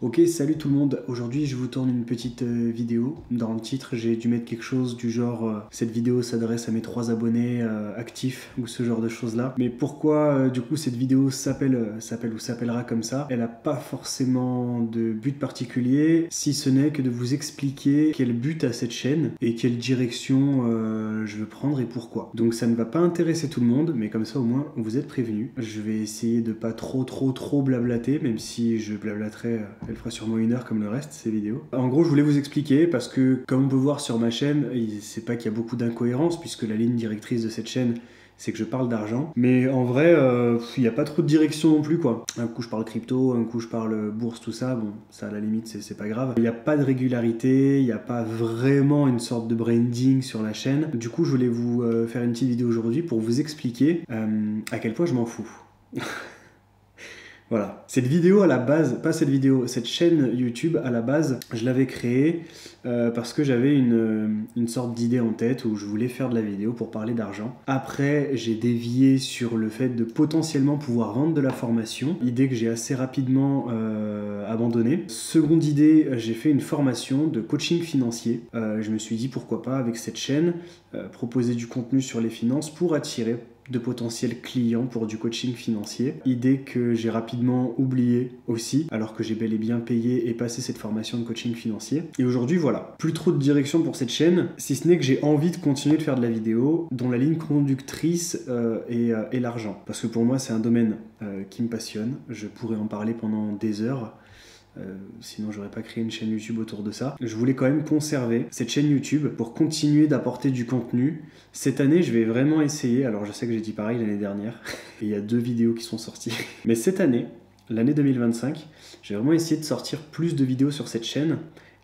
Ok, salut tout le monde. Aujourd'hui, je vous tourne une petite vidéo. Dans le titre, j'ai dû mettre quelque chose du genre cette vidéo s'adresse à mes 3 abonnés actifs ou ce genre de choses-là. Mais pourquoi du coup cette vidéo s'appelle ou s'appellera comme ça? Elle n'a pas forcément de but particulier, si ce n'est que de vous expliquer quel but a cette chaîne et quelle direction je veux prendre et pourquoi. Donc ça ne va pas intéresser tout le monde, mais comme ça au moins vous êtes prévenus. Je vais essayer de pas trop blablater, même si je blablaterai. Elle fera sûrement 1 heure comme le reste, ces vidéos. En gros, je voulais vous expliquer parce que, comme on peut voir sur ma chaîne, c'est pas qu'il y a beaucoup d'incohérences, puisque la ligne directrice de cette chaîne, c'est que je parle d'argent. Mais en vrai, il n'y a pas trop de direction non plus, quoi. Un coup, je parle crypto, un coup, je parle bourse, tout ça. Bon, ça, à la limite, c'est pas grave. Il n'y a pas de régularité, il n'y a pas vraiment une sorte de branding sur la chaîne. Du coup, je voulais vous faire une petite vidéo aujourd'hui pour vous expliquer à quel point je m'en fous. Voilà. Cette vidéo à la base, pas cette vidéo, cette chaîne YouTube à la base, je l'avais créée parce que j'avais une sorte d'idée en tête où je voulais faire de la vidéo pour parler d'argent. Après, j'ai dévié sur le fait de potentiellement pouvoir vendre de la formation, idée que j'ai assez rapidement abandonnée. Seconde idée, j'ai fait une formation de coaching financier. Je me suis dit pourquoi pas avec cette chaîne proposer du contenu sur les finances pour attirer de potentiels clients pour du coaching financier. Idée que j'ai rapidement oubliée aussi, alors que j'ai bel et bien payé et passé cette formation de coaching financier. Et aujourd'hui, voilà, plus trop de direction pour cette chaîne, si ce n'est que j'ai envie de continuer de faire de la vidéo, dont la ligne conductrice est l'argent. Parce que pour moi, c'est un domaine qui me passionne. Je pourrais en parler pendant des heures. Sinon j'aurais pas créé une chaîne YouTube autour de ça. Je voulais quand même conserver cette chaîne YouTube pour continuer d'apporter du contenu. Cette année je vais vraiment essayer, alors je sais que j'ai dit pareil l'année dernière, et il y a 2 vidéos qui sont sorties, mais cette année, l'année 2025, j'ai vraiment essayé de sortir plus de vidéos sur cette chaîne.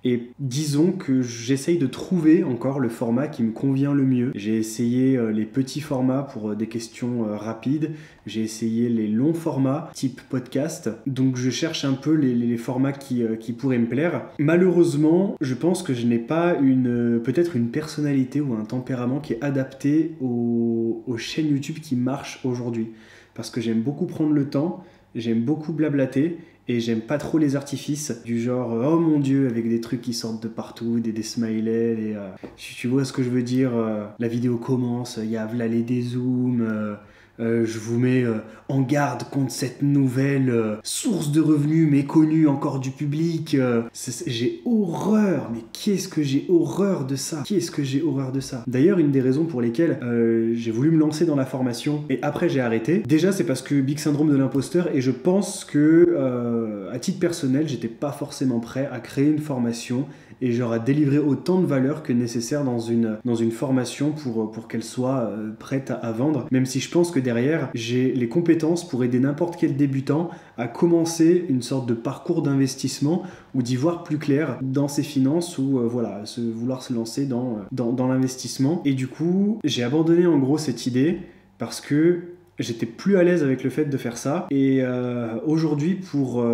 Et disons que j'essaye de trouver encore le format qui me convient le mieux. J'ai essayé les petits formats pour des questions rapides. J'ai essayé les longs formats, type podcast. Donc je cherche un peu les formats qui pourraient me plaire. Malheureusement, je pense que je n'ai pas peut-être une personnalité ou un tempérament qui est adapté aux chaînes YouTube qui marchent aujourd'hui. Parce que j'aime beaucoup prendre le temps, j'aime beaucoup blablater, et j'aime pas trop les artifices du genre oh mon dieu avec des trucs qui sortent de partout, des smileys, tu vois ce que je veux dire, la vidéo commence, il y a là les dézooms, je vous mets en garde contre cette nouvelle source de revenus méconnue encore du public. J'ai horreur, mais qu'est-ce que j'ai horreur de ça. Qu'est-ce que j'ai horreur de ça. D'ailleurs, une des raisons pour lesquelles j'ai voulu me lancer dans la formation et après j'ai arrêté, déjà c'est parce que big syndrome de l'imposteur et je pense que à titre personnel, j'étais pas forcément prêt à créer une formation et genre à délivrer autant de valeur que nécessaire dans une formation pour qu'elle soit prête à vendre, même si je pense que derrière j'ai les compétences pour aider n'importe quel débutant à commencer une sorte de parcours d'investissement ou d'y voir plus clair dans ses finances ou vouloir se lancer dans l'investissement. Et du coup j'ai abandonné en gros cette idée parce que j'étais plus à l'aise avec le fait de faire ça et aujourd'hui pour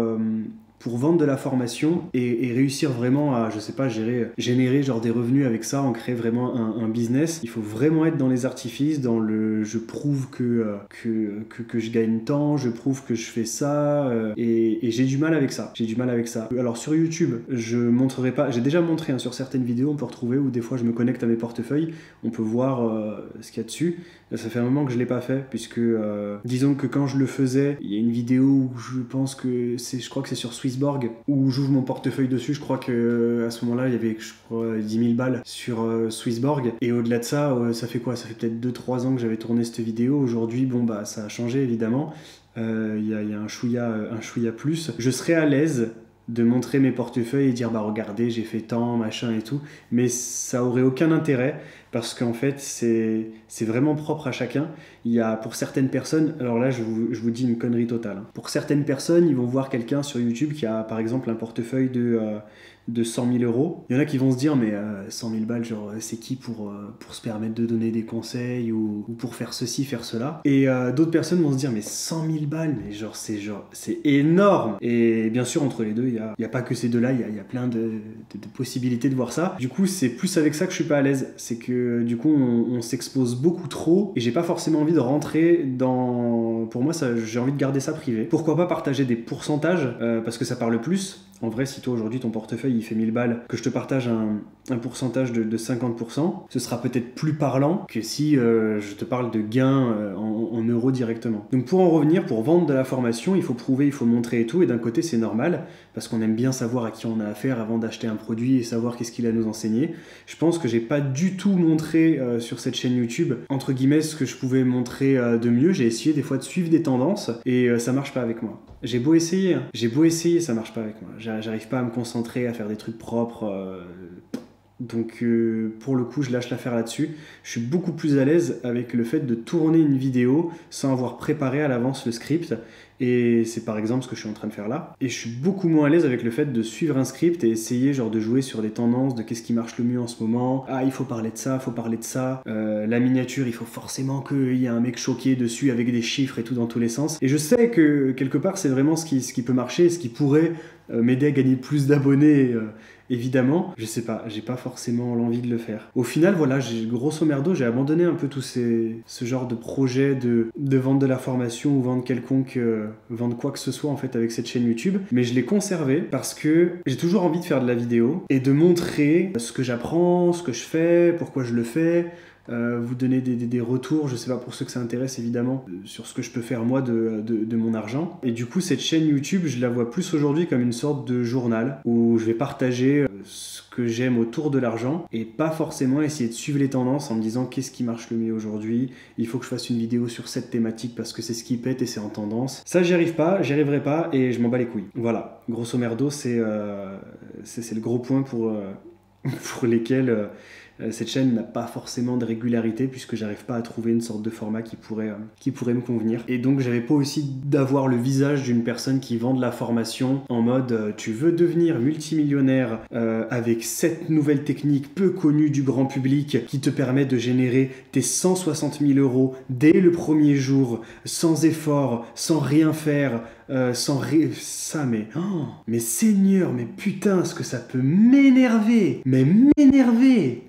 vendre de la formation et réussir vraiment à, je sais pas, générer genre des revenus avec ça, en créer vraiment un business, il faut vraiment être dans les artifices, dans le je prouve que je gagne tant, je prouve que je fais ça, et j'ai du mal avec ça. J'ai du mal avec ça. Alors sur YouTube, je montrerai pas, j'ai déjà montré sur certaines vidéos, on peut retrouver où des fois je me connecte à mes portefeuilles, on peut voir ce qu'il y a dessus. Ça fait un moment que je l'ai pas fait, puisque disons que quand je le faisais, il y a une vidéo où je crois que c'est sur Swissborg, où j'ouvre mon portefeuille dessus, je crois que à ce moment-là, il y avait, je crois, 10 000 balles sur Swissborg, et au-delà de ça, ça fait quoi? Ça fait peut-être 2-3 ans que j'avais tourné cette vidéo. Aujourd'hui, bon bah ça a changé évidemment, il y a un chouïa plus. Je serais à l'aise de montrer mes portefeuilles et dire bah regardez j'ai fait tant machin et tout, mais ça aurait aucun intérêt parce qu'en fait c'est vraiment propre à chacun. Il y a pour certaines personnes, alors là je vous dis une connerie totale, hein. Pour certaines personnes ils vont voir quelqu'un sur YouTube qui a par exemple un portefeuille de 100 000 euros. Il y en a qui vont se dire mais 100 000 balles genre c'est qui pour se permettre de donner des conseils ou pour faire ceci faire cela, et d'autres personnes vont se dire mais 100 000 balles mais c'est énorme. Et bien sûr entre les deux il y a pas que ces deux là, il y a plein de possibilités de voir ça. Du coup c'est plus avec ça que je suis pas à l'aise, c'est que du coup on s'expose beaucoup trop et j'ai pas forcément envie de rentrer dans pour moi, j'ai envie de garder ça privé. Pourquoi pas partager des pourcentages, parce que ça parle plus. En vrai, si toi aujourd'hui ton portefeuille il fait 1000 balles, que je te partage un pourcentage de 50%, ce sera peut-être plus parlant que si je te parle de gains en euros directement. Donc pour en revenir, pour vendre de la formation, il faut prouver, il faut montrer et tout, et d'un côté c'est normal, parce qu'on aime bien savoir à qui on a affaire avant d'acheter un produit et savoir qu'est-ce qu'il a à nous enseigner. Je pense que j'ai pas du tout montré sur cette chaîne YouTube, entre guillemets, ce que je pouvais montrer de mieux. J'ai essayé des fois de suivre des tendances, et ça marche pas avec moi. J'ai beau essayer, ça marche pas avec moi. J'arrive pas à me concentrer, à faire des trucs propres. Donc pour le coup, je lâche l'affaire là-dessus. Je suis beaucoup plus à l'aise avec le fait de tourner une vidéo sans avoir préparé à l'avance le script. Et c'est par exemple ce que je suis en train de faire là. Et je suis beaucoup moins à l'aise avec le fait de suivre un script et essayer genre de jouer sur des tendances, de qu'est-ce qui marche le mieux en ce moment. Ah, il faut parler de ça, il faut parler de ça. La miniature, il faut forcément qu'il y ait un mec choqué dessus avec des chiffres et tout dans tous les sens. Et je sais que quelque part, c'est vraiment ce qui peut marcher, ce qui pourrait m'aider à gagner plus d'abonnés. Évidemment, je sais pas, j'ai pas forcément l'envie de le faire. Au final, voilà, grosso merdo, j'ai abandonné un peu ce genre de projet de vendre de la formation ou vendre quoi que ce soit en fait avec cette chaîne YouTube. Mais je l'ai conservé parce que j'ai toujours envie de faire de la vidéo et de montrer ce que j'apprends, ce que je fais, pourquoi je le fais. Vous donner des retours, je sais pas, pour ceux que ça intéresse évidemment, sur ce que je peux faire moi de mon argent. Et du coup, cette chaîne YouTube, je la vois plus aujourd'hui comme une sorte de journal où je vais partager ce que j'aime autour de l'argent et pas forcément essayer de suivre les tendances en me disant qu'est-ce qui marche le mieux aujourd'hui, il faut que je fasse une vidéo sur cette thématique parce que c'est ce qui pète et c'est en tendance. Ça, j'y arriverai pas et je m'en bats les couilles. Voilà, grosso merdo, c'est le gros point pour lesquels cette chaîne n'a pas forcément de régularité puisque j'arrive pas à trouver une sorte de format qui pourrait me convenir. Et donc j'avais pas aussi d'avoir le visage d'une personne qui vend de la formation en mode tu veux devenir multimillionnaire avec 7 nouvelles techniques peu connues du grand public qui te permettent de générer tes 160 000 euros dès le premier jour, sans effort, sans rien faire, mais Seigneur, mais putain, ce que ça peut m'énerver,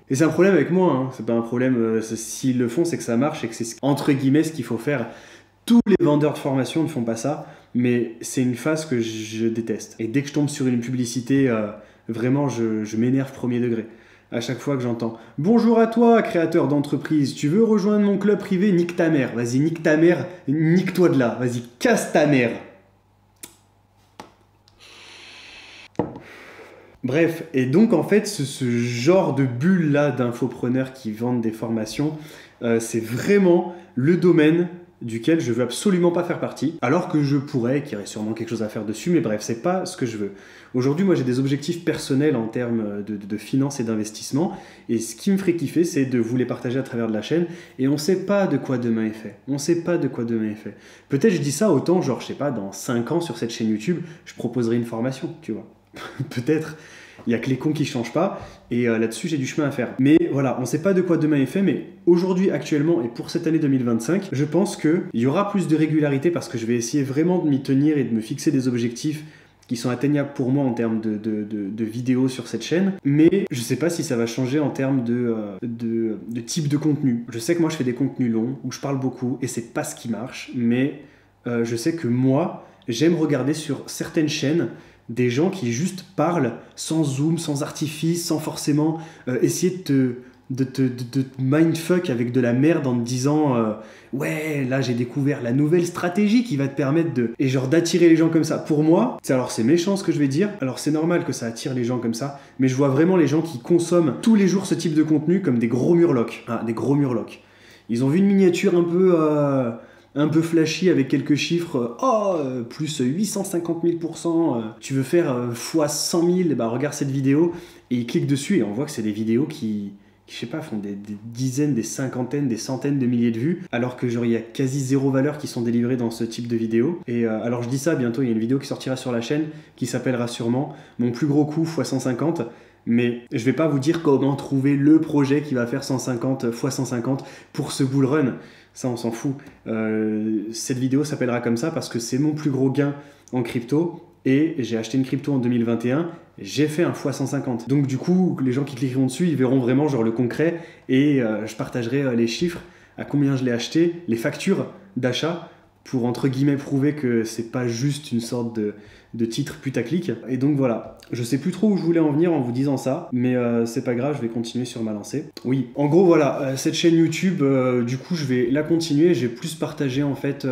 Et c'est un problème avec moi, hein. C'est pas un problème, s'ils le font, c'est que ça marche et que c'est entre guillemets ce qu'il faut faire. Tous les vendeurs de formation ne font pas ça, mais c'est une phase que je déteste. Et dès que je tombe sur une publicité, vraiment, je m'énerve premier degré. À chaque fois que j'entends « Bonjour à toi, créateur d'entreprise, tu veux rejoindre mon club privé? Nique ta mère, vas-y, nique ta mère, nique-toi de là, vas-y, casse ta mère !» Bref, et donc en fait, ce genre de bulle-là d'infopreneurs qui vendent des formations, c'est vraiment le domaine duquel je veux absolument pas faire partie, alors que je pourrais, qu'il y aurait sûrement quelque chose à faire dessus, mais bref, c'est pas ce que je veux. Aujourd'hui, moi j'ai des objectifs personnels en termes de finances et d'investissement, et ce qui me ferait kiffer, c'est de vous les partager à travers de la chaîne, et on sait pas de quoi demain est fait. Peut-être je dis ça autant, genre, je sais pas, dans 5 ans sur cette chaîne YouTube, je proposerai une formation, tu vois. Peut-être, il n'y a que les cons qui ne changent pas, et là-dessus j'ai du chemin à faire. Mais voilà, on ne sait pas de quoi demain est fait, mais aujourd'hui, actuellement, et pour cette année 2025, je pense qu'il y aura plus de régularité parce que je vais essayer vraiment de m'y tenir et de me fixer des objectifs qui sont atteignables pour moi en termes de vidéos sur cette chaîne, mais je ne sais pas si ça va changer en termes de type de contenu. Je sais que moi je fais des contenus longs, où je parle beaucoup, et c'est pas ce qui marche, mais je sais que moi, j'aime regarder sur certaines chaînes des gens qui juste parlent sans zoom, sans artifice, sans forcément essayer de te mindfuck avec de la merde en te disant ouais, là j'ai découvert la nouvelle stratégie qui va te permettre et genre d'attirer les gens comme ça. Pour moi, alors c'est méchant ce que je vais dire, alors c'est normal que ça attire les gens comme ça, mais je vois vraiment les gens qui consomment tous les jours ce type de contenu comme des gros murlocs. Ah, des gros murlocs. Ils ont vu une miniature un peu flashy avec quelques chiffres, plus 850 000%, tu veux faire fois 100 000, bah regarde cette vidéo, et ils cliquent dessus et on voit que c'est des vidéos qui je sais pas, font des dizaines, des cinquantaines, des centaines de milliers de vues, alors que genre il y a quasi zéro valeur qui sont délivrées dans ce type de vidéos. Et alors je dis ça, bientôt il y a une vidéo qui sortira sur la chaîne qui s'appellera sûrement Mon plus gros coup x 150. Mais je vais pas vous dire comment trouver le projet qui va faire 150 x 150 pour ce bull run. Ça, on s'en fout. Cette vidéo s'appellera comme ça parce que c'est mon plus gros gain en crypto. Et j'ai acheté une crypto en 2021, j'ai fait un x 150. Donc du coup, les gens qui cliqueront dessus, ils verront vraiment genre le concret. Et je partagerai les chiffres, à combien je l'ai acheté, les factures d'achat, pour entre guillemets prouver que c'est pas juste une sorte de titre putaclic. Et donc voilà, je sais plus trop où je voulais en venir en vous disant ça, mais c'est pas grave, je vais continuer sur ma lancée. Oui, en gros voilà, cette chaîne YouTube, du coup je vais la continuer, je vais plus partager en fait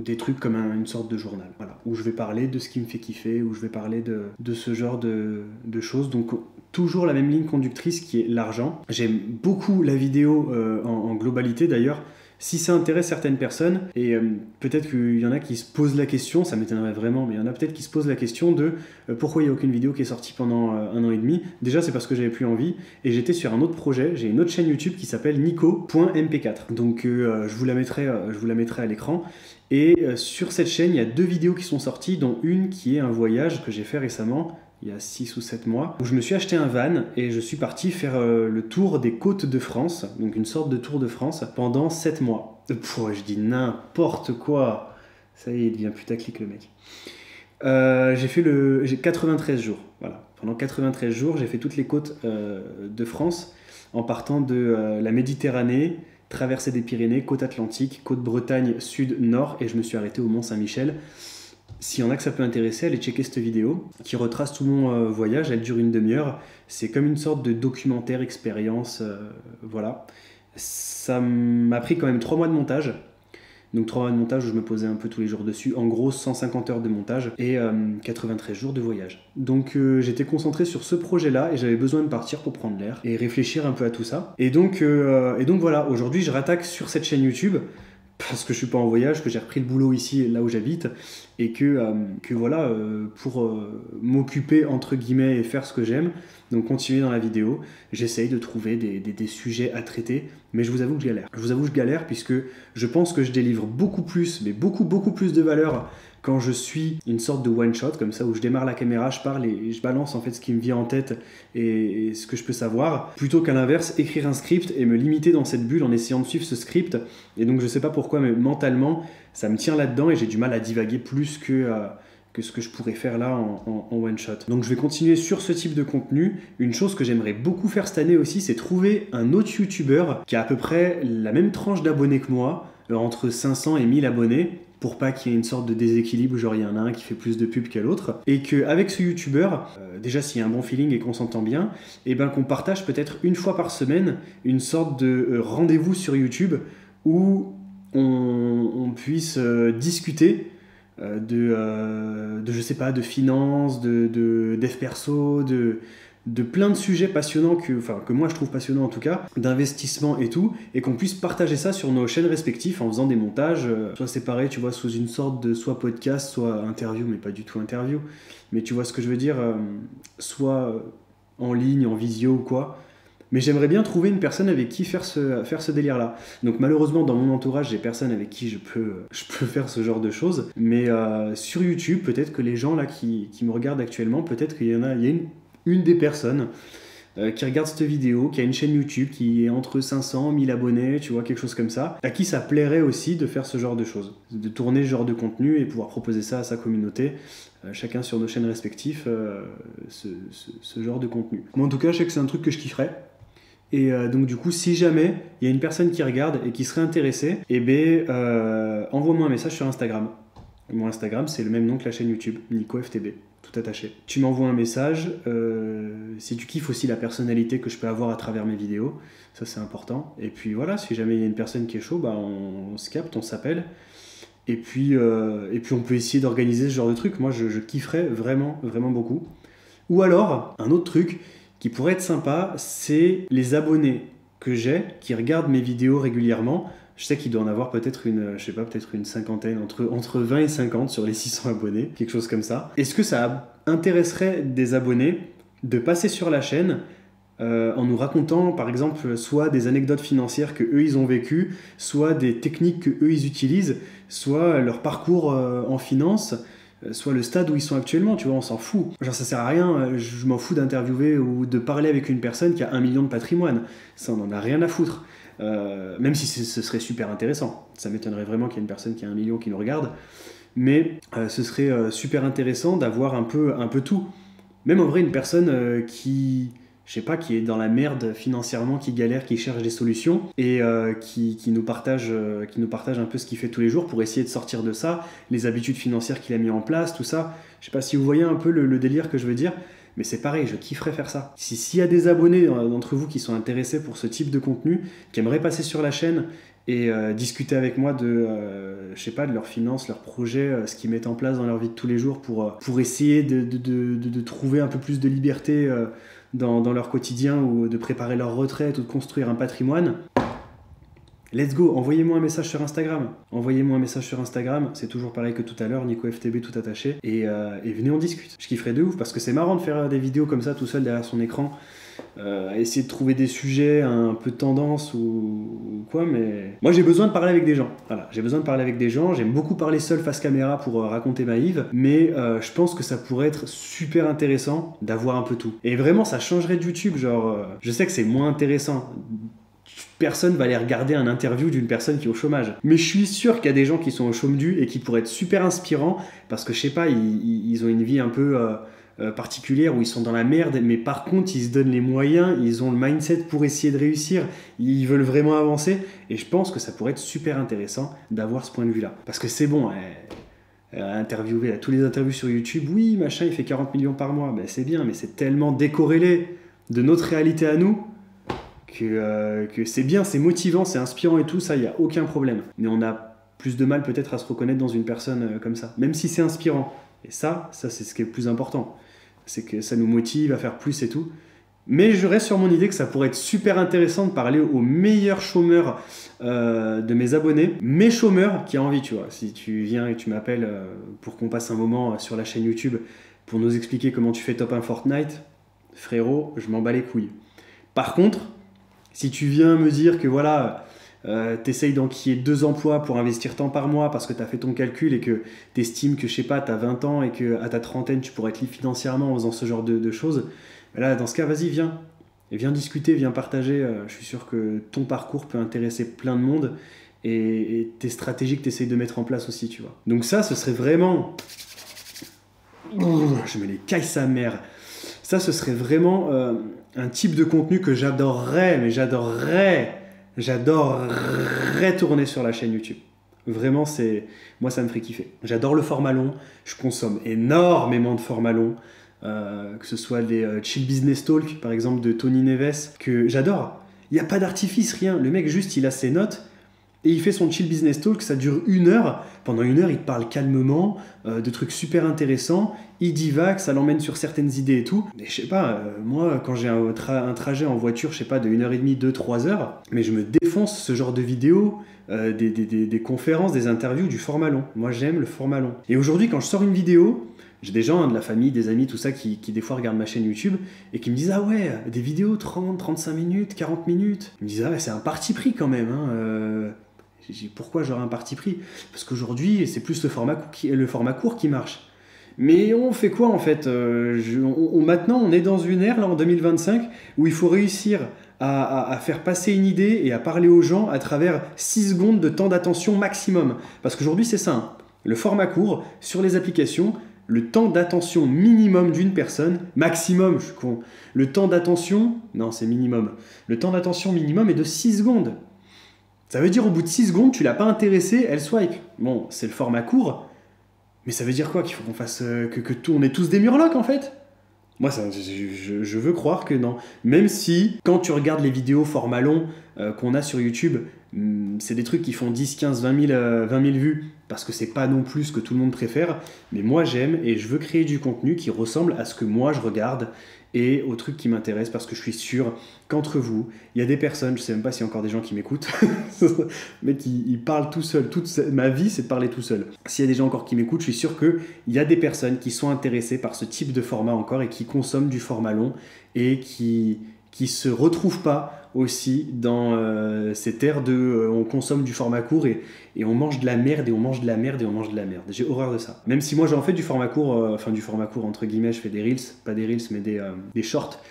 des trucs comme une sorte de journal, voilà, où je vais parler de ce qui me fait kiffer, où je vais parler de ce genre de choses. Donc toujours la même ligne conductrice qui est l'argent. J'aime beaucoup la vidéo en globalité d'ailleurs. Si ça intéresse certaines personnes, et peut-être qu'il y en a qui se posent la question, ça m'étonnerait vraiment, mais il y en a peut-être qui se posent la question de pourquoi il n'y a aucune vidéo qui est sortie pendant 1 an et demi. Déjà, c'est parce que j'avais plus envie, et j'étais sur un autre projet, j'ai une autre chaîne YouTube qui s'appelle nico.mp4. Donc je vous la mettrai à l'écran. Et sur cette chaîne, il y a 2 vidéos qui sont sorties, dont une qui est un voyage que j'ai fait récemment, il y a 6 ou 7 mois, où je me suis acheté un van et je suis parti faire le tour des côtes de France, donc une sorte de tour de France, pendant 7 mois. Je dis n'importe quoi. Ça y est, il devient putaclic le mec. J'ai 93 jours, voilà. Pendant 93 jours, j'ai fait toutes les côtes de France, en partant de la Méditerranée, traversée des Pyrénées, côte atlantique, côte Bretagne, sud, nord, et je me suis arrêté au Mont-Saint-Michel. S'il y en a que ça peut intéresser, allez checker cette vidéo qui retrace tout mon voyage. Elle dure une demi-heure. C'est comme une sorte de documentaire expérience. Voilà. Ça m'a pris quand même 3 mois de montage. Donc 3 mois de montage où je me posais un peu tous les jours dessus. En gros, 150 heures de montage et 93 jours de voyage. Donc j'étais concentré sur ce projet-là et j'avais besoin de partir pour prendre l'air et réfléchir un peu à tout ça. Et donc voilà, aujourd'hui je rattaque sur cette chaîne YouTube parce que je suis pas en voyage, que j'ai repris le boulot ici, là où j'habite, et que voilà, pour m'occuper entre guillemets et faire ce que j'aime, donc continuer dans la vidéo, j'essaye de trouver des sujets à traiter, mais je vous avoue que je galère. Je vous avoue que je galère puisque je pense que je délivre beaucoup plus, mais beaucoup plus de valeur quand je suis une sorte de one-shot, comme ça, où je démarre la caméra, je parle et je balance en fait ce qui me vient en tête et ce que je peux savoir, plutôt qu'à l'inverse, écrire un script et me limiter dans cette bulle en essayant de suivre ce script. Et donc je sais pas pourquoi, mais mentalement, ça me tient là-dedans et j'ai du mal à divaguer plus que ce que je pourrais faire là en one-shot. Donc je vais continuer sur ce type de contenu. Une chose que j'aimerais beaucoup faire cette année aussi, c'est trouver un autre YouTuber qui a à peu près la même tranche d'abonnés que moi, entre 500 et 1000 abonnés, pour pas qu'il y ait une sorte de déséquilibre, genre il y en a un qui fait plus de pubs qu'à l'autre, et qu'avec ce youtubeur, déjà s'il y a un bon feeling et qu'on s'entend bien, et ben qu'on partage peut-être une fois par semaine une sorte de rendez-vous sur YouTube où on puisse discuter je sais pas, de finances, de dev perso, de plein de sujets passionnants que moi je trouve passionnants en tout cas, d'investissement et tout, et qu'on puisse partager ça sur nos chaînes respectives en faisant des montages, soit séparés, tu vois, sous une sorte de soit podcast, soit interview, mais pas du tout interview, mais tu vois ce que je veux dire, soit en ligne, en visio ou quoi. Mais j'aimerais bien trouver une personne avec qui faire ce délire-là. Donc malheureusement, dans mon entourage, j'ai personne avec qui je peux faire ce genre de choses. Mais sur YouTube, peut-être que les gens là qui me regardent actuellement, peut-être qu'il y a une des personnes qui regarde cette vidéo, qui a une chaîne YouTube qui est entre 500 et 1000 abonnés, tu vois, quelque chose comme ça, à qui ça plairait aussi de faire ce genre de choses, de tourner ce genre de contenu et pouvoir proposer ça à sa communauté, chacun sur nos chaînes respectives, ce genre de contenu. Moi en tout cas, je sais que c'est un truc que je kifferais. Et donc du coup, si jamais il y a une personne qui regarde et qui serait intéressée, eh ben, envoie-moi un message sur Instagram. Mon Instagram, c'est le même nom que la chaîne YouTube, NicoFTB, tout attaché. Tu m'envoies un message, si tu kiffes aussi la personnalité que je peux avoir à travers mes vidéos, ça c'est important. Et puis voilà, si jamais il y a une personne qui est chaud, bah on se capte, on s'appelle. Et puis on peut essayer d'organiser ce genre de truc. Moi, je kifferais vraiment, vraiment beaucoup. Ou alors, un autre truc qui pourrait être sympa, c'est les abonnés que j'ai, qui regardent mes vidéos régulièrement. Je sais qu'il doit en avoir peut-être une cinquantaine, entre 20 et 50 sur les 600 abonnés, quelque chose comme ça. Est-ce que ça intéresserait des abonnés de passer sur la chaîne en nous racontant, par exemple, soit des anecdotes financières que eux ils ont vécues, soit des techniques que eux ils utilisent, soit leur parcours en finance, soit le stade où ils sont actuellement, tu vois, on s'en fout. Genre ça sert à rien, je m'en fous d'interviewer ou de parler avec une personne qui a 1 million de patrimoine. Ça, on en a rien à foutre. Même si ce serait super intéressant. Ça m'étonnerait vraiment qu'il y ait une personne qui a 1 million qui nous regarde. Mais ce serait super intéressant d'avoir un peu tout. Même en vrai, une personne qui, je sais pas, qui est dans la merde financièrement, qui galère, qui cherche des solutions et qui nous partage un peu ce qu'il fait tous les jours pour essayer de sortir de ça, les habitudes financières qu'il a mis en place, tout ça. Je sais pas si vous voyez un peu le délire que je veux dire, mais c'est pareil, je kifferais faire ça. S'il y a des abonnés d'entre vous qui sont intéressés pour ce type de contenu, qui aimeraient passer sur la chaîne et discuter avec moi de, je sais pas, de leurs finances, leurs projets, ce qu'ils mettent en place dans leur vie de tous les jours pour essayer de trouver un peu plus de liberté dans leur quotidien ou de préparer leur retraite ou de construire un patrimoine. Let's go, envoyez-moi un message sur Instagram. Envoyez-moi un message sur Instagram, c'est toujours pareil que tout à l'heure, NicoFTB tout attaché, et venez on discute. Je kifferais de ouf parce que c'est marrant de faire des vidéos comme ça tout seul derrière son écran, essayer de trouver des sujets un peu tendance ou quoi, mais moi j'ai besoin de parler avec des gens. Voilà, j'ai besoin de parler avec des gens, j'aime beaucoup parler seul face caméra pour raconter ma Yves, mais je pense que ça pourrait être super intéressant d'avoir un peu tout. Et vraiment ça changerait de YouTube, genre, je sais que c'est moins intéressant. Personne va aller regarder un interview d'une personne qui est au chômage. Mais je suis sûr qu'il y a des gens qui sont au chôme du et qui pourraient être super inspirants parce que, je sais pas, ils ont une vie un peu particulière où ils sont dans la merde, mais par contre, ils se donnent les moyens, ils ont le mindset pour essayer de réussir, ils veulent vraiment avancer. Et je pense que ça pourrait être super intéressant d'avoir ce point de vue-là. Parce que c'est bon, interviewer, tous les interviews sur YouTube, oui, machin, il fait 40 millions par mois. Ben, c'est bien, mais c'est tellement décorrélé de notre réalité à nous que c'est bien, c'est motivant, c'est inspirant et tout, ça, il n'y a aucun problème. Mais on a plus de mal peut-être à se reconnaître dans une personne comme ça, même si c'est inspirant. Et ça c'est ce qui est le plus important. C'est que ça nous motive à faire plus et tout. Mais je reste sur mon idée que ça pourrait être super intéressant de parler aux meilleurs chômeurs de mes abonnés, mes chômeurs qui ont envie, tu vois. Si tu viens et tu m'appelles pour qu'on passe un moment sur la chaîne YouTube pour nous expliquer comment tu fais top 1 Fortnite, frérot, je m'en bats les couilles. Par contre, si tu viens me dire que voilà, t'essayes d'enquiller 2 emplois pour investir tant par mois parce que t'as fait ton calcul et que t'estimes que, je sais pas, t'as 20 ans et qu'à ta trentaine, tu pourrais être libre financièrement en faisant ce genre de choses, ben là, dans ce cas, vas-y, viens. Et viens discuter, viens partager. Je suis sûr que ton parcours peut intéresser plein de monde et tes stratégies que t'essayes de mettre en place aussi, tu vois. Donc ça, ce serait vraiment... Je me les caille sa mère. Ça, ce serait vraiment un type de contenu que j'adorerais, mais j'adorerais tourner sur la chaîne YouTube. Vraiment, moi, ça me ferait kiffer. J'adore le format long, je consomme énormément de formats longs, que ce soit les Chill Business Talk, par exemple, de Tony Neves, que j'adore. Il n'y a pas d'artifice, rien. Le mec, juste, il a ses notes, et il fait son Chill Business Talk, ça dure 1 heure. Pendant 1 heure, il parle calmement, de trucs super intéressants. Il divague, ça l'emmène sur certaines idées et tout. Mais je sais pas, moi, quand j'ai un trajet en voiture, je sais pas, de 1h30, 2-3 heures, mais je me défonce ce genre de vidéos, des conférences, des interviews, du format long. Moi, j'aime le format long. Et aujourd'hui, quand je sors une vidéo, j'ai des gens, de la famille, des amis, tout ça, qui des fois regardent ma chaîne YouTube et qui me disent « Ah ouais, des vidéos 30, 35 minutes, 40 minutes. » Ils me disent « Ah ouais, c'est un parti pris quand même. Hein. » Pourquoi j'aurais un parti pris? Parce qu'aujourd'hui, c'est plus le format court qui marche. Mais on fait quoi en fait? Maintenant, on est dans une ère, là, en 2025, où il faut réussir à faire passer une idée et à parler aux gens à travers 6 secondes de temps d'attention maximum. Parce qu'aujourd'hui, c'est ça. Hein. Le format court, sur les applications, le temps d'attention minimum d'une personne, maximum, je suis con, le temps d'attention, non, c'est minimum. Le temps d'attention minimum est de 6 secondes. Ça veut dire au bout de 6 secondes, tu l'as pas intéressée, elle swipe. Bon, c'est le format court, mais ça veut dire quoi? Qu'il faut qu'on fasse on est tous des murlocs en fait? Moi, je veux croire que non. Même si, quand tu regardes les vidéos format long qu'on a sur YouTube, c'est des trucs qui font 10, 15, 20 000 vues, parce que c'est pas non plus ce que tout le monde préfère. Mais moi, j'aime et je veux créer du contenu qui ressemble à ce que moi, je regarde et aux trucs qui m'intéressent, parce que je suis sûr qu'entre vous, il y a des personnes, je sais même pas s'il y a encore des gens qui m'écoutent, mais qui parlent tout seul. Ma vie, c'est de parler tout seul. S'il y a des gens encore qui m'écoutent, je suis sûr qu'il y a des personnes qui sont intéressées par ce type de format encore et qui consomment du format long et qui se retrouvent pas aussi dans cette ère de on consomme du format court et on mange de la merde et on mange de la merde et on mange de la merde. J'ai horreur de ça. Même si moi j'en fais du format court, enfin du format court entre guillemets, je fais des reels, pas des reels mais des shorts.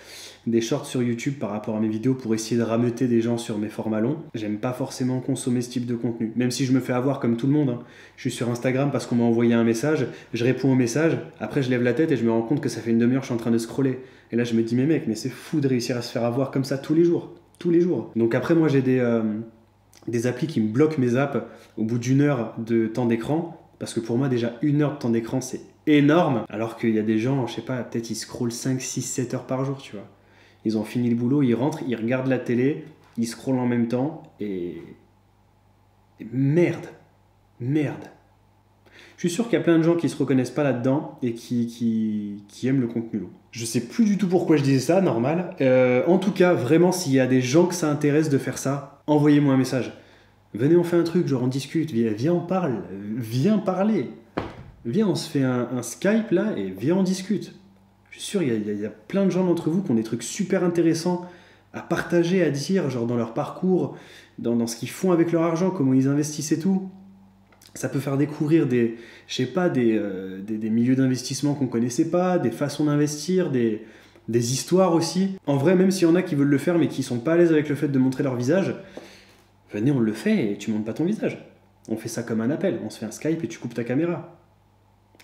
des shorts sur YouTube par rapport à mes vidéos pour essayer de rameuter des gens sur mes formats longs. J'aime pas forcément consommer ce type de contenu, même si je me fais avoir comme tout le monde, hein. Je suis sur Instagram parce qu'on m'a envoyé un message, je réponds au message, après je lève la tête et je me rends compte que ça fait une demi-heure que je suis en train de scroller. Et là je me dis mais mec, mais c'est fou de réussir à se faire avoir comme ça tous les jours. Tous les jours. Donc après moi j'ai des applis qui me bloquent mes apps au bout d'une heure de temps d'écran, parce que pour moi déjà une heure de temps d'écran c'est énorme, alors qu'il y a des gens, je sais pas, peut-être ils scrollent 5, 6, 7 heures par jour, tu vois. Ils ont fini le boulot, ils rentrent, ils regardent la télé, ils scrollent en même temps, et merde. Je suis sûr qu'il y a plein de gens qui se reconnaissent pas là-dedans et qui aiment le contenu long. Je sais plus du tout pourquoi je disais ça, normal. En tout cas, vraiment, s'il y a des gens que ça intéresse de faire ça, envoyez-moi un message. Venez, on fait un truc, genre on discute, viens on parle, viens parler. Viens, on se fait un Skype là et viens on discute. Je suis sûr, il y a plein de gens d'entre vous qui ont des trucs super intéressants à partager, à dire, genre dans leur parcours, dans ce qu'ils font avec leur argent, comment ils investissent et tout. Ça peut faire découvrir des milieux d'investissement qu'on connaissait pas, des façons d'investir, des histoires aussi. En vrai, même s'il y en a qui veulent le faire mais qui sont pas à l'aise avec le fait de montrer leur visage, venez, on le fait et tu montres pas ton visage. On fait ça comme un appel, on se fait un Skype et tu coupes ta caméra.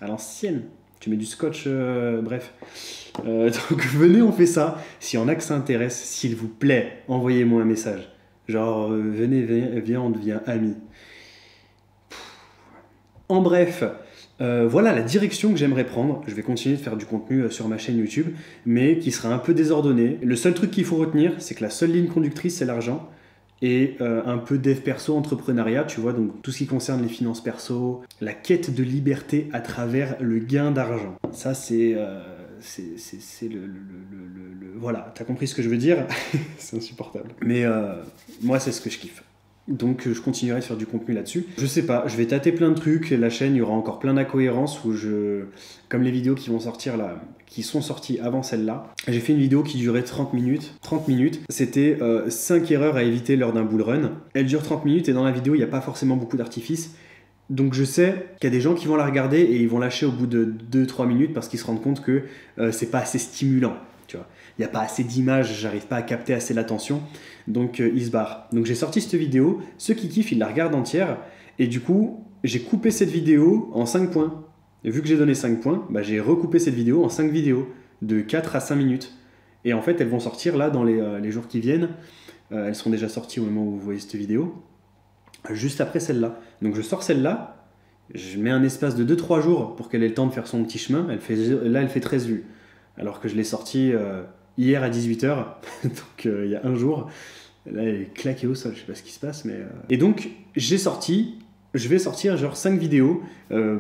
À l'ancienne. Tu mets du scotch, bref. Donc venez, on fait ça. S'il y en a que ça intéresse, s'il vous plaît, envoyez-moi un message. Genre, venez, viens, on devient amis. En bref, voilà la direction que j'aimerais prendre. Je vais continuer de faire du contenu sur ma chaîne YouTube, mais qui sera un peu désordonné. Le seul truc qu'il faut retenir, c'est que la seule ligne conductrice, c'est l'argent. Et un peu dev perso, entrepreneuriat, tu vois, donc tout ce qui concerne les finances perso, la quête de liberté à travers le gain d'argent. Ça, c'est voilà, t'as compris ce que je veux dire. C'est insupportable. Mais moi, c'est ce que je kiffe. Donc je continuerai de faire du contenu là-dessus. Je sais pas, je vais tâter plein de trucs. La chaîne, il y aura encore plein d'incohérences où comme les vidéos qui vont sortir là, qui sont sorties avant celle-là. J'ai fait une vidéo qui durait 30 minutes. C'était 5 erreurs à éviter lors d'un bull run. Elle dure 30 minutes et dans la vidéo, il n'y a pas forcément beaucoup d'artifices. Donc je sais qu'il y a des gens qui vont la regarder et ils vont lâcher au bout de 2-3 minutes parce qu'ils se rendent compte que c'est pas assez stimulant. Tu vois. Il n'y a pas assez d'images, j'arrive pas à capter assez l'attention, donc ils se barrent. Donc j'ai sorti cette vidéo, ceux qui kiffent, ils la regardent entière, et du coup, j'ai coupé cette vidéo en 5 points. Et vu que j'ai donné 5 points, bah, j'ai recoupé cette vidéo en 5 vidéos, de 4 à 5 minutes. Et en fait, elles vont sortir là dans les jours qui viennent. Elles sont déjà sorties au moment où vous voyez cette vidéo, juste après celle-là. Donc je sors celle-là, je mets un espace de 2-3 jours pour qu'elle ait le temps de faire son petit chemin. Elle fait 13 vues. Alors que je l'ai sorti hier à 18h, donc il y a un jour. Là, elle est claquée au sol, je sais pas ce qui se passe, mais... Et donc, je vais sortir genre 5 vidéos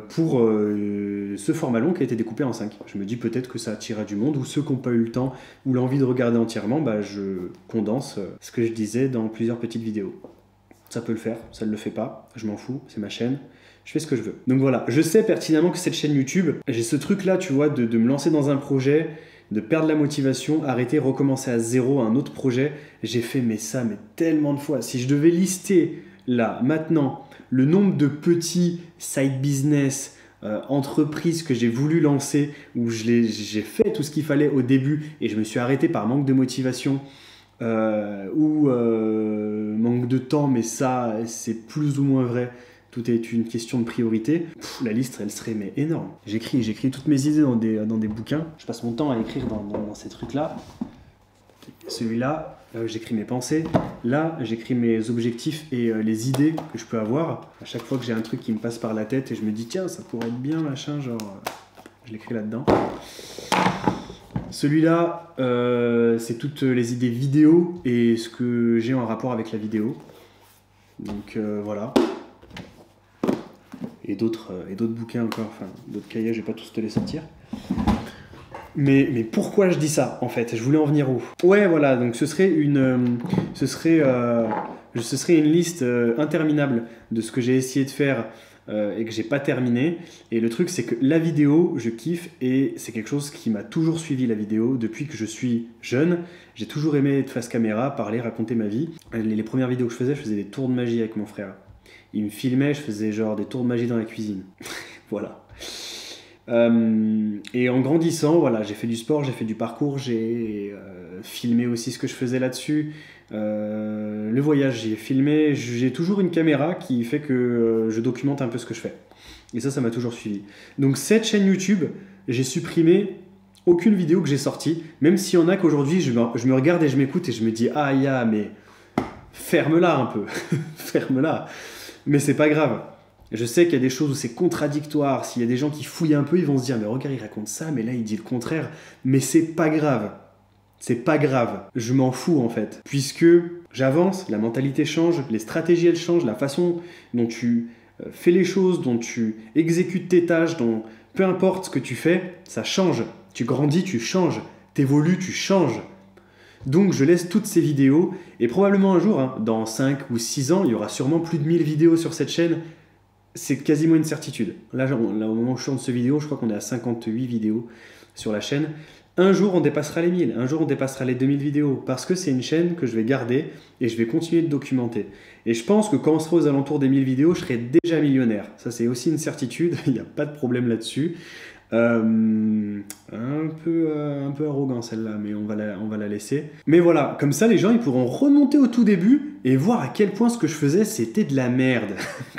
pour ce format long qui a été découpé en 5. Je me dis peut-être que ça attirera du monde, ou ceux qui n'ont pas eu le temps ou l'envie de regarder entièrement, bah, je condense ce que je disais dans plusieurs petites vidéos. Ça peut le faire, ça ne le fait pas, je m'en fous, c'est ma chaîne. Je fais ce que je veux. Donc voilà, je sais pertinemment que cette chaîne YouTube, j'ai ce truc-là, tu vois, de me lancer dans un projet, de perdre la motivation, arrêter, recommencer à zéro un autre projet. J'ai fait ça tellement de fois. Si je devais lister là, maintenant, le nombre de petits side business, entreprises que j'ai voulu lancer, où j'ai fait tout ce qu'il fallait au début et je me suis arrêté par manque de motivation, ou manque de temps, mais ça, c'est plus ou moins vrai. Tout est une question de priorité. La liste, elle serait énorme. J'écris toutes mes idées dans des bouquins. Je passe mon temps à écrire dans ces trucs-là. Celui-là, j'écris mes pensées. Là, j'écris mes objectifs et les idées que je peux avoir. À chaque fois que j'ai un truc qui me passe par la tête et je me dis, tiens, ça pourrait être bien, machin, genre... je l'écris là-dedans. Celui-là, c'est toutes les idées vidéo et ce que j'ai en rapport avec la vidéo. Donc voilà. Et d'autres bouquins encore, enfin d'autres cahiers, je vais pas tous te les sortir. Mais pourquoi je dis ça en fait? Je voulais en venir où? Ouais, voilà, donc ce serait une liste interminable de ce que j'ai essayé de faire et que j'ai pas terminé. Et le truc, c'est que la vidéo, je kiffe et c'est quelque chose qui m'a toujours suivi, la vidéo. Depuis que je suis jeune, j'ai toujours aimé être face caméra, parler, raconter ma vie. Les premières vidéos que je faisais des tours de magie avec mon frère. Il me filmait, je faisais genre des tours de magie dans la cuisine. Voilà. Et en grandissant, voilà, j'ai fait du sport, j'ai fait du parcours, j'ai filmé aussi ce que je faisais là-dessus. Le voyage, j'ai filmé, j'ai toujours une caméra qui fait que je documente un peu ce que je fais. Et ça m'a toujours suivi. Donc cette chaîne YouTube, j'ai supprimé aucune vidéo que j'ai sortie, même s'il y en a qu'aujourd'hui, je me regarde et je m'écoute et je me dis « Ah, ya, mais ferme-la un peu, ferme-la ». Mais c'est pas grave. Je sais qu'il y a des choses où c'est contradictoire. S'il y a des gens qui fouillent un peu, ils vont se dire « Mais regarde, il raconte ça, mais là, il dit le contraire. » Mais c'est pas grave. C'est pas grave. Je m'en fous, en fait. Puisque j'avance, la mentalité change, les stratégies, elles changent, la façon dont tu fais les choses, dont tu exécutes tes tâches, dont peu importe ce que tu fais, ça change. Tu grandis, tu changes. T'évolues, tu changes. Donc je laisse toutes ces vidéos, et probablement un jour, hein, dans 5 ou 6 ans, il y aura sûrement plus de 1000 vidéos sur cette chaîne. C'est quasiment une certitude. Là, au moment où je tourne cette vidéo, je crois qu'on est à 58 vidéos sur la chaîne. Un jour, on dépassera les 1000. Un jour, on dépassera les 2000 vidéos. Parce que c'est une chaîne que je vais garder et je vais continuer de documenter. Et je pense que quand on sera aux alentours des 1000 vidéos, je serai déjà millionnaire. Ça, c'est aussi une certitude. Il n'y a pas de problème là-dessus. Un peu arrogant celle-là, mais on va la laisser. Mais voilà, comme ça les gens ils pourront remonter au tout début et voir à quel point ce que je faisais c'était de la merde.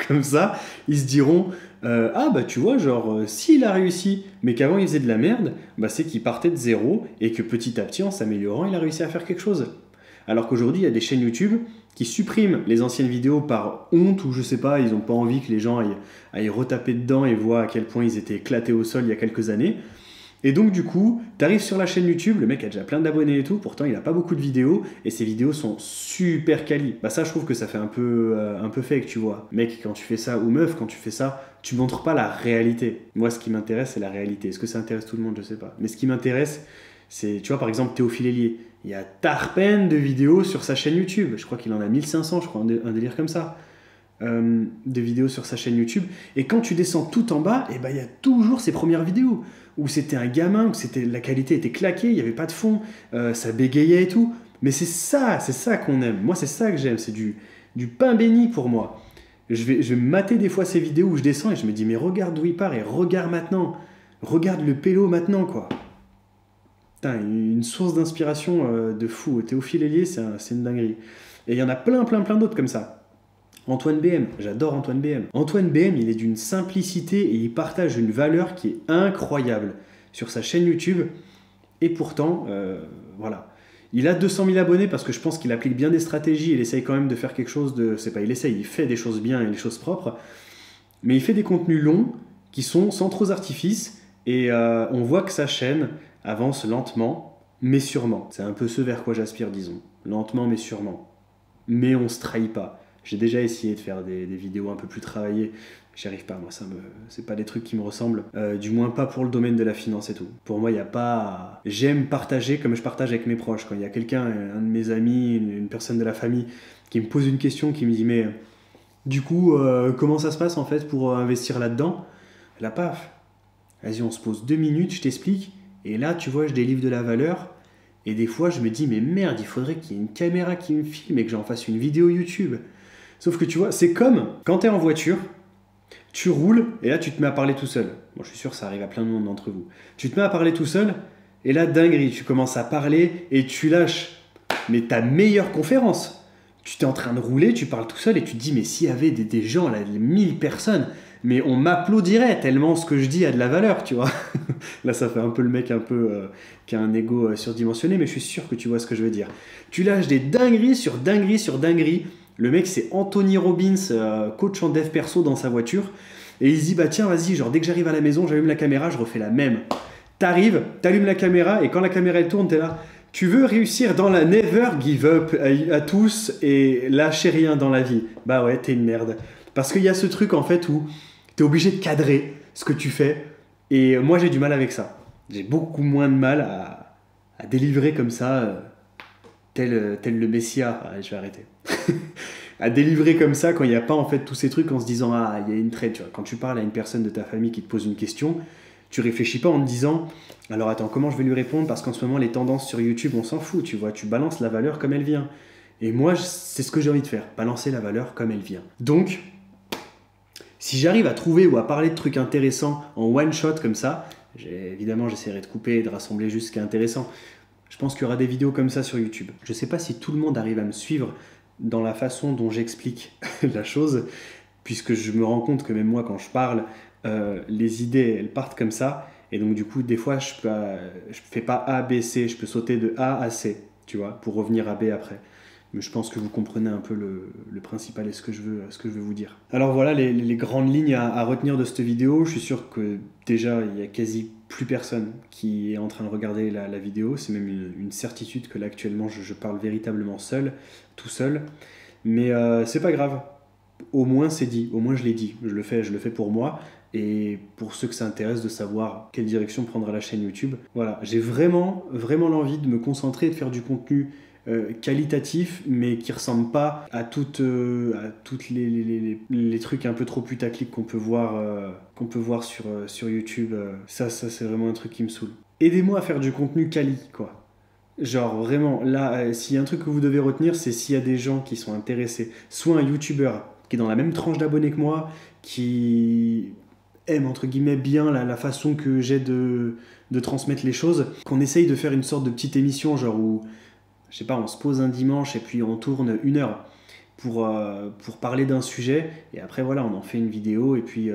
Comme ça, ils se diront ah bah tu vois, genre s'il a réussi, mais qu'avant il faisait de la merde, bah c'est qu'il partait de zéro et que petit à petit en s'améliorant il a réussi à faire quelque chose. Alors qu'aujourd'hui il y a des chaînes YouTube qui suppriment les anciennes vidéos par honte ou je sais pas, ils n'ont pas envie que les gens aillent retaper dedans et voient à quel point ils étaient éclatés au sol il y a quelques années. Et donc du coup, t'arrives sur la chaîne YouTube, le mec a déjà plein d'abonnés et tout, pourtant il a pas beaucoup de vidéos, et ses vidéos sont super quali. Bah ça je trouve que ça fait un peu fake, tu vois. Mec, quand tu fais ça, ou meuf, quand tu fais ça, tu montres pas la réalité. Moi ce qui m'intéresse c'est la réalité. Est-ce que ça intéresse tout le monde? Je sais pas. Mais ce qui m'intéresse, c'est, tu vois par exemple Théophile Hélier. Il y a tarpène de vidéos sur sa chaîne YouTube. Je crois qu'il en a 1500, je crois, un délire comme ça. De vidéos sur sa chaîne YouTube. Et quand tu descends tout en bas, et ben, il y a toujours ses premières vidéos où c'était un gamin, où la qualité était claquée, il n'y avait pas de fond, ça bégayait et tout. Mais c'est ça qu'on aime. Moi, c'est ça que j'aime. C'est du pain béni pour moi. Je vais mater des fois ces vidéos où je descends et je me dis, mais regarde d'où il part et regarde maintenant. Regarde le pélo maintenant, quoi. Putain, une source d'inspiration de fou. Théophile Hélier, c'est une dinguerie. Et il y en a plein d'autres comme ça. Antoine BM, j'adore Antoine BM. Antoine BM, il est d'une simplicité et il partage une valeur qui est incroyable sur sa chaîne YouTube. Et pourtant, voilà. Il a 200 000 abonnés parce que je pense qu'il applique bien des stratégies. Il essaye quand même de faire quelque chose de... C'est pas il essaye, il fait des choses bien et des choses propres. Mais il fait des contenus longs qui sont sans trop d'artifice. Et on voit que sa chaîne avance lentement, mais sûrement. C'est un peu ce vers quoi j'aspire, disons. Lentement, mais sûrement. Mais on se trahit pas. J'ai déjà essayé de faire des vidéos un peu plus travaillées. J'y arrive pas, moi, c'est pas des trucs qui me ressemblent. Du moins pas pour le domaine de la finance et tout. Pour moi, il n'y a pas... J'aime partager comme je partage avec mes proches. Quand il y a quelqu'un, un de mes amis, une personne de la famille, qui me pose une question, qui me dit « Mais du coup, comment ça se passe en fait pour investir là-dedans ?» Là, paf. Vas-y, on se pose 2 minutes, je t'explique. Et là, tu vois, je délivre de la valeur. Et des fois, je me dis « Mais merde, il faudrait qu'il y ait une caméra qui me filme et que j'en fasse une vidéo YouTube. » Sauf que tu vois, c'est comme quand tu es en voiture, tu roules et là tu te mets à parler tout seul. Bon, je suis sûr que ça arrive à plein de monde d'entre vous. Tu te mets à parler tout seul et là, dinguerie, tu commences à parler et tu lâches mais ta meilleure conférence. Tu t'es en train de rouler, tu parles tout seul et tu te dis mais s'il y avait des gens, là, 1000 personnes, mais on m'applaudirait tellement ce que je dis a de la valeur, tu vois. Là, ça fait un peu le mec qui a un ego surdimensionné, mais je suis sûr que tu vois ce que je veux dire. Tu lâches des dingueries sur dingueries sur dingueries. Le mec, c'est Anthony Robbins, coach en dev perso dans sa voiture. Et il se dit, bah tiens, vas-y, genre dès que j'arrive à la maison, j'allume la caméra, je refais la même. T'arrives, t'allumes la caméra, et quand la caméra elle tourne, t'es là. Tu veux réussir dans la never give up à tous et lâcher rien dans la vie. Bah ouais, t'es une merde. Parce qu'il y a ce truc en fait où t'es obligé de cadrer ce que tu fais. Et moi, j'ai du mal avec ça. J'ai beaucoup moins de mal à délivrer comme ça, tel le Messia. Ah, je vais arrêter. À délivrer comme ça quand il n'y a pas en fait tous ces trucs en se disant ah il y a une traite, tu vois. Quand tu parles à une personne de ta famille qui te pose une question, tu réfléchis pas en te disant alors attends comment je vais lui répondre parce qu'en ce moment les tendances sur YouTube on s'en fout, tu vois, tu balances la valeur comme elle vient. Et moi c'est ce que j'ai envie de faire, balancer la valeur comme elle vient. Donc Si j'arrive à trouver ou à parler de trucs intéressants en one shot comme ça, évidemment j'essaierai de couper et de rassembler juste ce qui est intéressant. Je pense qu'il y aura des vidéos comme ça sur YouTube. Je sais pas si tout le monde arrive à me suivre dans la façon dont j'explique la chose, puisque je me rends compte que même moi quand je parle, les idées elles partent comme ça, et donc du coup des fois je fais pas A, B, C, je peux sauter de A à C, tu vois, pour revenir à B après. Mais je pense que vous comprenez un peu le principal et ce que je veux vous dire. Alors voilà les grandes lignes à retenir de cette vidéo. Je suis sûr que déjà il y a quasi plus personne qui est en train de regarder la vidéo. C'est même une certitude que là actuellement je parle véritablement tout seul. Mais c'est pas grave. Au moins c'est dit, au moins je l'ai dit. Je le fais pour moi et pour ceux que ça intéresse de savoir quelle direction prendra la chaîne YouTube. Voilà, j'ai vraiment l'envie de me concentrer et de faire du contenu qualitatif, mais qui ressemble pas à toutes les trucs un peu trop putaclic qu'on peut voir sur YouTube. Ça c'est vraiment un truc qui me saoule. Aidez-moi à faire du contenu quali, quoi. Genre vraiment, là, s'il y a un truc que vous devez retenir, c'est s'il y a des gens qui sont intéressés, soit un YouTuber qui est dans la même tranche d'abonnés que moi, qui aime entre guillemets bien la façon que j'ai de transmettre les choses, qu'on essaye de faire une sorte de petite émission, genre où je sais pas, on se pose un dimanche et puis on tourne 1 heure pour parler d'un sujet et après voilà, on en fait une vidéo et puis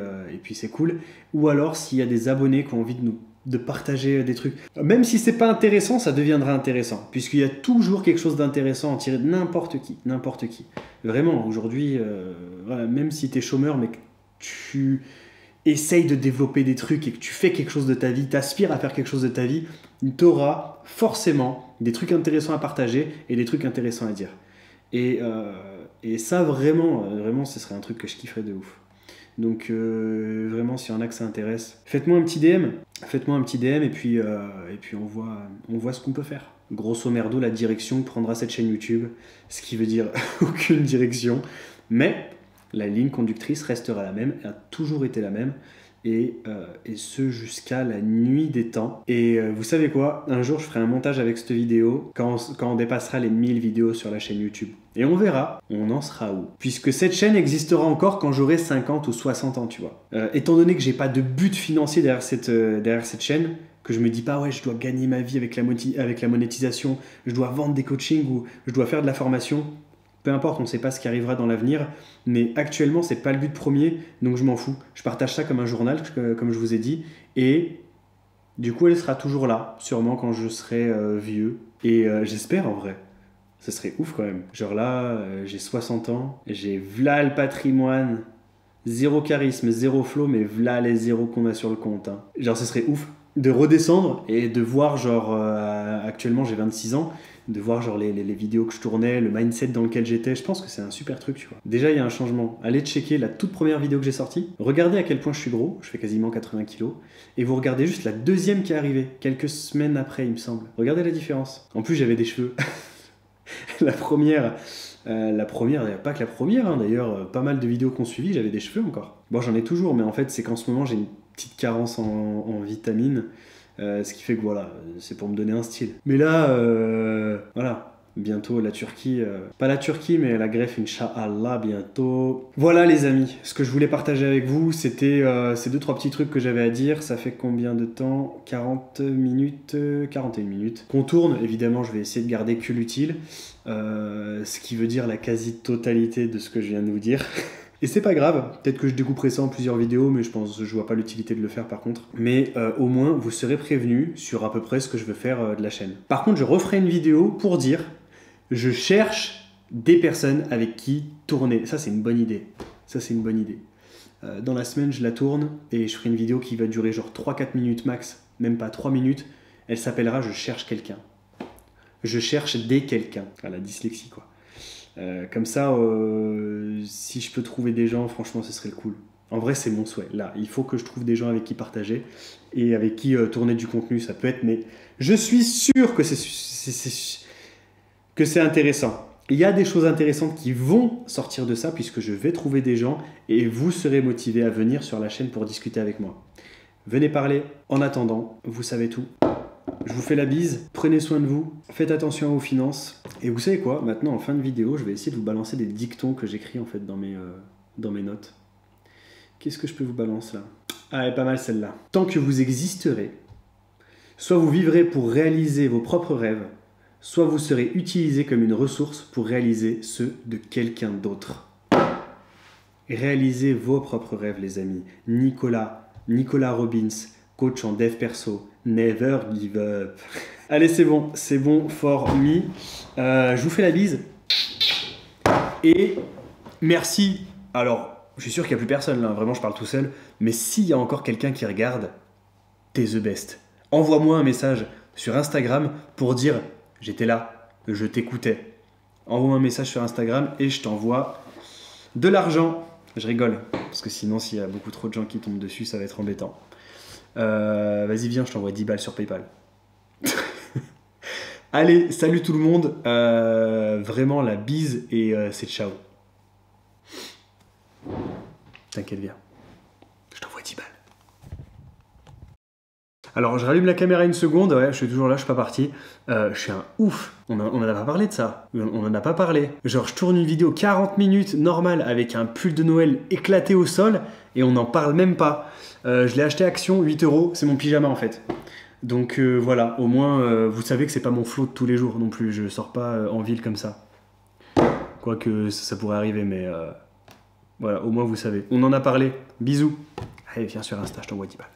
c'est cool. Ou alors s'il y a des abonnés qui ont envie de partager des trucs, même si c'est pas intéressant, ça deviendra intéressant puisqu'il y a toujours quelque chose d'intéressant à en tirer de n'importe qui. Vraiment, aujourd'hui, voilà, même si t'es chômeur mais que tu essaye de développer des trucs et que tu fais quelque chose de ta vie, t'aspires à faire quelque chose de ta vie, tu auras forcément des trucs intéressants à partager et des trucs intéressants à dire. Et ça, vraiment, ce serait un truc que je kifferais de ouf. Donc, vraiment, s'il y en a que ça intéresse, faites-moi un petit DM et puis on voit ce qu'on peut faire. Grosso merdo, la direction que prendra cette chaîne YouTube, ce qui veut dire aucune direction, mais la ligne conductrice restera la même, a toujours été la même, et ce jusqu'à la nuit des temps. Et vous savez quoi, un jour je ferai un montage avec cette vidéo quand on dépassera les 1000 vidéos sur la chaîne YouTube. Et on verra, on en sera où. Puisque cette chaîne existera encore quand j'aurai 50 ou 60 ans, tu vois. Étant donné que j'ai pas de but financier derrière cette chaîne, que je me dis pas ouais je dois gagner ma vie avec la monétisation, je dois vendre des coachings ou je dois faire de la formation. Peu importe, on ne sait pas ce qui arrivera dans l'avenir, mais actuellement, c'est pas le but premier, donc je m'en fous. Je partage ça comme un journal, comme je vous ai dit, et du coup, elle sera toujours là, sûrement quand je serai vieux. Et j'espère en vrai. Ce serait ouf quand même. Genre là, j'ai 60 ans, j'ai v'là le patrimoine, zéro charisme, zéro flow, mais v'là les zéros qu'on a sur le compte. Hein. Genre, ce serait ouf de redescendre et de voir, genre, actuellement j'ai 26 ans, de voir genre les vidéos que je tournais, le mindset dans lequel j'étais. Je pense que c'est un super truc, tu vois. Déjà, il y a un changement. Allez checker la toute première vidéo que j'ai sortie. Regardez à quel point je suis gros. Je fais quasiment 80 kilos. Et vous regardez juste la deuxième qui est arrivée, quelques semaines après, il me semble. Regardez la différence. En plus, j'avais des cheveux. La première, pas que la première, hein, d'ailleurs, pas mal de vidéos qu'on suivi, j'avais des cheveux encore. Bon, j'en ai toujours, mais en fait, c'est qu'en ce moment, j'ai une petite carence en vitamines. Ce qui fait que voilà, c'est pour me donner un style. Mais là, voilà, bientôt la Turquie, pas la Turquie, mais la Greffe, Inch'Allah, bientôt. Voilà les amis, ce que je voulais partager avec vous, c'était ces 2-3 petits trucs que j'avais à dire. Ça fait combien de temps? 40 minutes, 41 minutes. Qu'on tourne, évidemment, je vais essayer de garder que l'utile, ce qui veut dire la quasi-totalité de ce que je viens de vous dire. Et c'est pas grave, peut-être que je découperai ça en plusieurs vidéos, mais je vois pas l'utilité de le faire par contre. Mais au moins, vous serez prévenus sur à peu près ce que je veux faire de la chaîne. Par contre, je referai une vidéo pour dire, je cherche des personnes avec qui tourner. Ça, c'est une bonne idée. Dans la semaine, je la tourne et je ferai une vidéo qui va durer genre 3-4 minutes max, même pas 3 minutes. Elle s'appellera « Je cherche quelqu'un ». Je cherche des quelqu'un. Ah, la dyslexie, quoi. Comme ça, si je peux trouver des gens, franchement, ce serait le cool. En vrai, c'est mon souhait. Là, il faut que je trouve des gens avec qui partager et avec qui tourner du contenu. Ça peut être, mais je suis sûr que c'est intéressant. Il y a des choses intéressantes qui vont sortir de ça puisque je vais trouver des gens et vous serez motivés à venir sur la chaîne pour discuter avec moi. Venez parler. En attendant, vous savez tout. Je vous fais la bise, prenez soin de vous, faites attention à vos finances. Et vous savez quoi, maintenant en fin de vidéo, je vais essayer de vous balancer des dictons que j'écris en fait dans mes notes. Qu'est-ce que je peux vous balancer là? Ah, elle est pas mal celle-là. Tant que vous existerez, soit vous vivrez pour réaliser vos propres rêves, soit vous serez utilisé comme une ressource pour réaliser ceux de quelqu'un d'autre. Réalisez vos propres rêves, les amis. Nicolas Robbins, coach en dev perso. Never give up. Allez, c'est bon, for me. Je vous fais la bise. Et merci. Alors, je suis sûr qu'il n'y a plus personne là, vraiment je parle tout seul. Mais s'il y a encore quelqu'un qui regarde, t'es the best. Envoie-moi un message sur Instagram pour dire j'étais là, je t'écoutais. Envoie-moi un message sur Instagram et je t'envoie de l'argent. Je rigole, parce que sinon s'il y a beaucoup trop de gens qui tombent dessus, ça va être embêtant. Vas-y, viens, je t'envoie 10 balles sur PayPal. Allez, salut tout le monde. Vraiment la bise et c'est ciao. T'inquiète, viens. Je t'envoie 10 balles. Alors, je rallume la caméra une seconde. Ouais, je suis toujours là, je suis pas parti. Je suis un ouf. On en a pas parlé de ça. On en a pas parlé. Genre, je tourne une vidéo 40 minutes normale avec un pull de Noël éclaté au sol et on n'en parle même pas. Je l'ai acheté Action, 8 €. C'est mon pyjama en fait. Donc voilà, au moins, vous savez que c'est pas mon flow de tous les jours non plus. Je sors pas en ville comme ça. Quoique ça pourrait arriver, mais voilà, au moins vous savez. On en a parlé. Bisous. Allez, viens sur Insta, je t'envoie 10 balles.